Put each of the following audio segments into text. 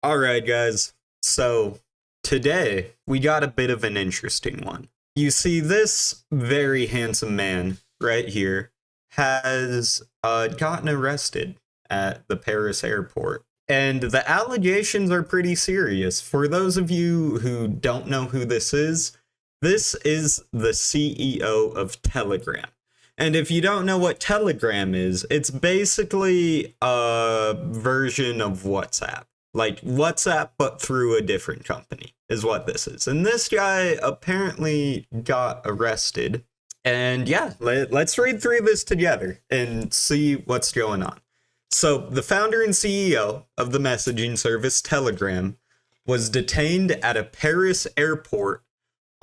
All right, guys. So today we got a bit of an interesting one. You see, this very handsome man right here has gotten arrested at the Paris airport. And the allegations are pretty serious. For those of you who don't know who this is the CEO of Telegram. And if you don't know what Telegram is, it's basically a version of WhatsApp. Like WhatsApp, but through a different company, is what this is. And this guy apparently got arrested. And yeah, let's read through this together and see what's going on. So, the founder and CEO of the messaging service Telegram was detained at a Paris airport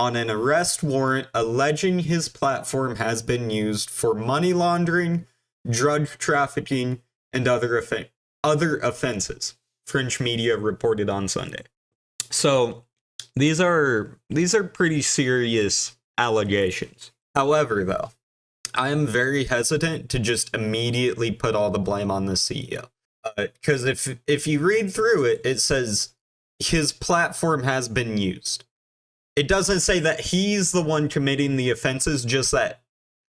on an arrest warrant alleging his platform has been used for money laundering, drug trafficking, and other offenses. French media reported on Sunday. So these are pretty serious allegations. However, though, I am very hesitant to just immediately put all the blame on the CEO. Because if you read through it, it says his platform has been used. It doesn't say that he's the one committing the offenses, just that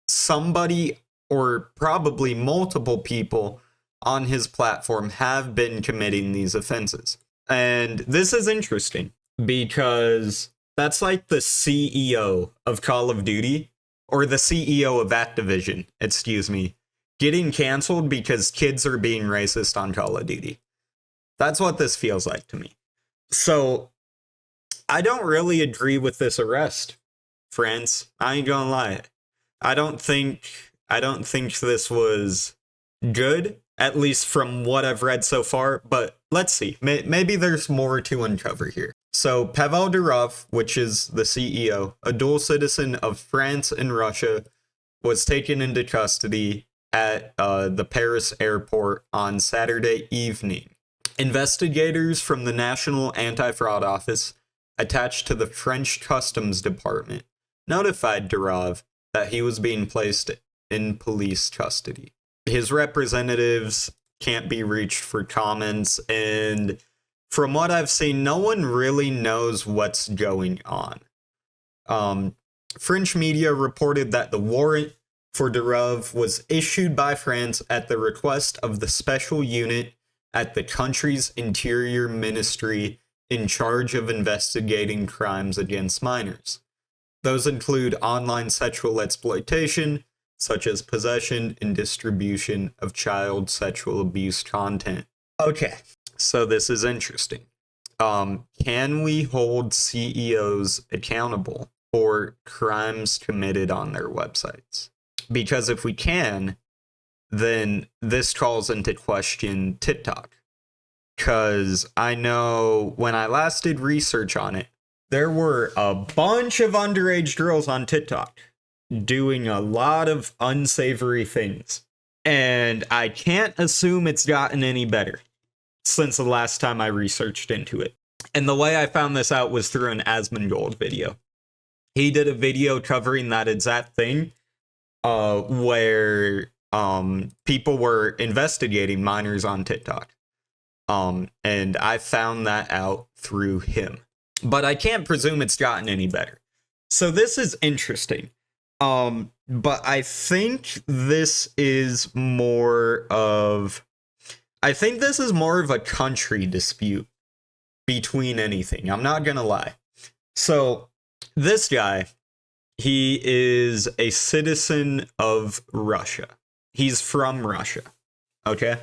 somebody or probably multiple people on his platform have been committing these offenses. And this is interesting because that's like the CEO of Call of Duty, or the CEO of Activision, getting canceled because kids are being racist on Call of Duty. That's what this feels like to me. So I don't really agree with this arrest, friends. I ain't gonna lie. I don't think this was good, at least from what I've read so far, but let's see. Maybe there's more to uncover here. So Pavel Durov, which is the CEO, a dual citizen of France and Russia, was taken into custody at the Paris airport on Saturday evening. Investigators from the National Anti-Fraud Office attached to the French Customs Department notified Durov that he was being placed in police custody. His representatives can't be reached for comments, and from what I've seen, no one really knows what's going on. French media reported that the warrant for Durov was issued by France at the request of the special unit at the country's interior ministry in charge of investigating crimes against minors. Those include online sexual exploitation, such as possession and distribution of child sexual abuse content. Okay, so this is interesting. Can we hold CEOs accountable for crimes committed on their websites? Because if we can, then this calls into question TikTok. Because I know when I last did research on it, there were a bunch of underage girls on TikTok doing a lot of unsavory things. And I can't assume it's gotten any better since the last time I researched into it. And the way I found this out was through an Asmongold video. He did a video covering that exact thing, where people were investigating minors on TikTok. And I found that out through him. But I can't presume it's gotten any better. So this is interesting. But I think this is more of a country dispute between anything. I'm not gonna lie. So this guy, he is a citizen of Russia. He's from Russia. Okay?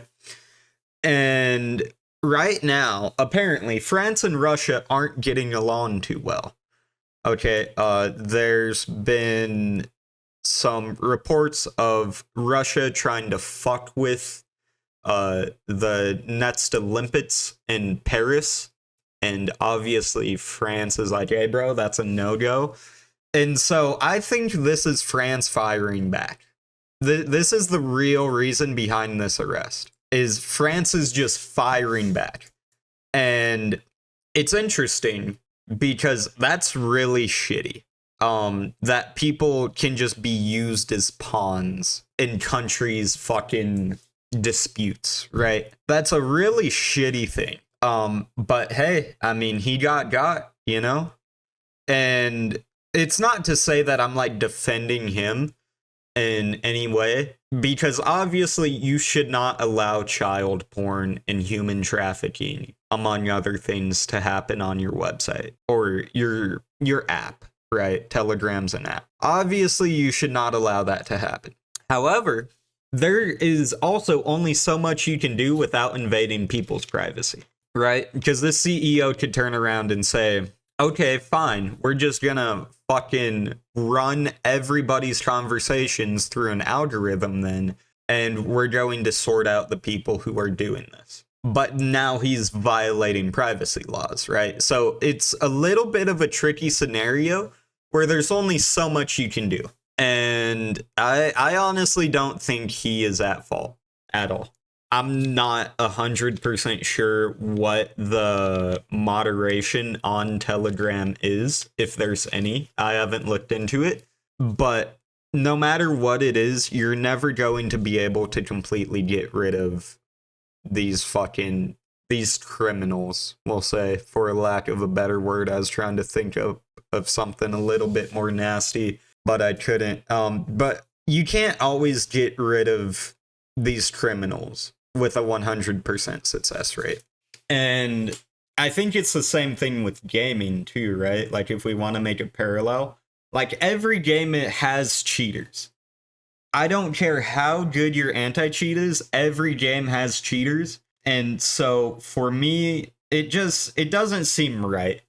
And right now, apparently, France and Russia aren't getting along too well. Okay, there's been some reports of Russia trying to fuck with the next Olympics in Paris. And obviously, France is like, hey, bro, that's a no-go. And so I think this is France firing back. This is the real reason behind this arrest. Is France is just firing back. And it's interesting because that's really shitty. That people can just be used as pawns in countries' fucking disputes, right? That's a really shitty thing. But hey, I mean, he got, you know? And it's not to say that I'm like defending him in any way, because obviously you should not allow child porn and human trafficking, among other things, to happen on your website or your app, right? Telegram's an app. Obviously you should not allow that to happen. However, there is also only so much you can do without invading people's privacy, right? Because this CEO could turn around and say, okay, fine, we're just gonna fucking run everybody's conversations through an algorithm then, and we're going to sort out the people who are doing this. But now he's violating privacy laws, right? So it's a little bit of a tricky scenario where there's only so much you can do. And I honestly don't think he is at fault at all. I'm not 100% sure what the moderation on Telegram is, if there's any. I haven't looked into it. But no matter what it is, you're never going to be able to completely get rid of these criminals, we'll say, for lack of a better word. I was trying to think of something a little bit more nasty, but I couldn't. But you can't always get rid of these criminals with a 100% success rate. And I think it's the same thing with gaming too, right? Like if we want to make a parallel, like every game, it has cheaters. I don't care how good your anti-cheat is, every game has cheaters. And so for me, it doesn't seem right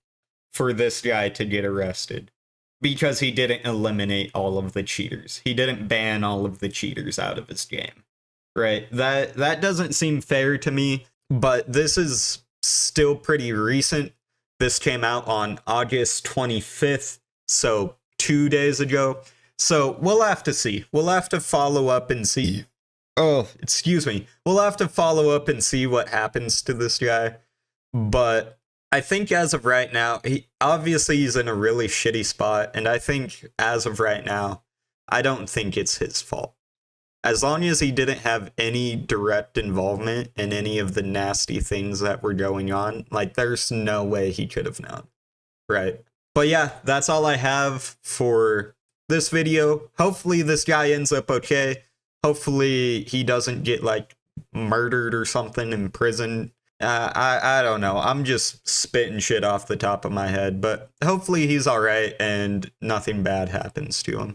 for this guy to get arrested because he didn't eliminate all of the cheaters. He didn't ban all of the cheaters out of his game. Right, that doesn't seem fair to me, but this is still pretty recent. This came out on August 25th, so 2 days ago. So we'll have to see. We'll have to follow up and see. Oh, excuse me. We'll have to follow up and see what happens to this guy. But I think as of right now, he's in a really shitty spot, and I think as of right now, I don't think it's his fault. As long as he didn't have any direct involvement in any of the nasty things that were going on, like, there's no way he could have known, right? But yeah, that's all I have for this video. Hopefully this guy ends up okay. Hopefully he doesn't get, like, murdered or something in prison. I don't know. I'm just spitting shit off the top of my head, but hopefully he's all right and nothing bad happens to him.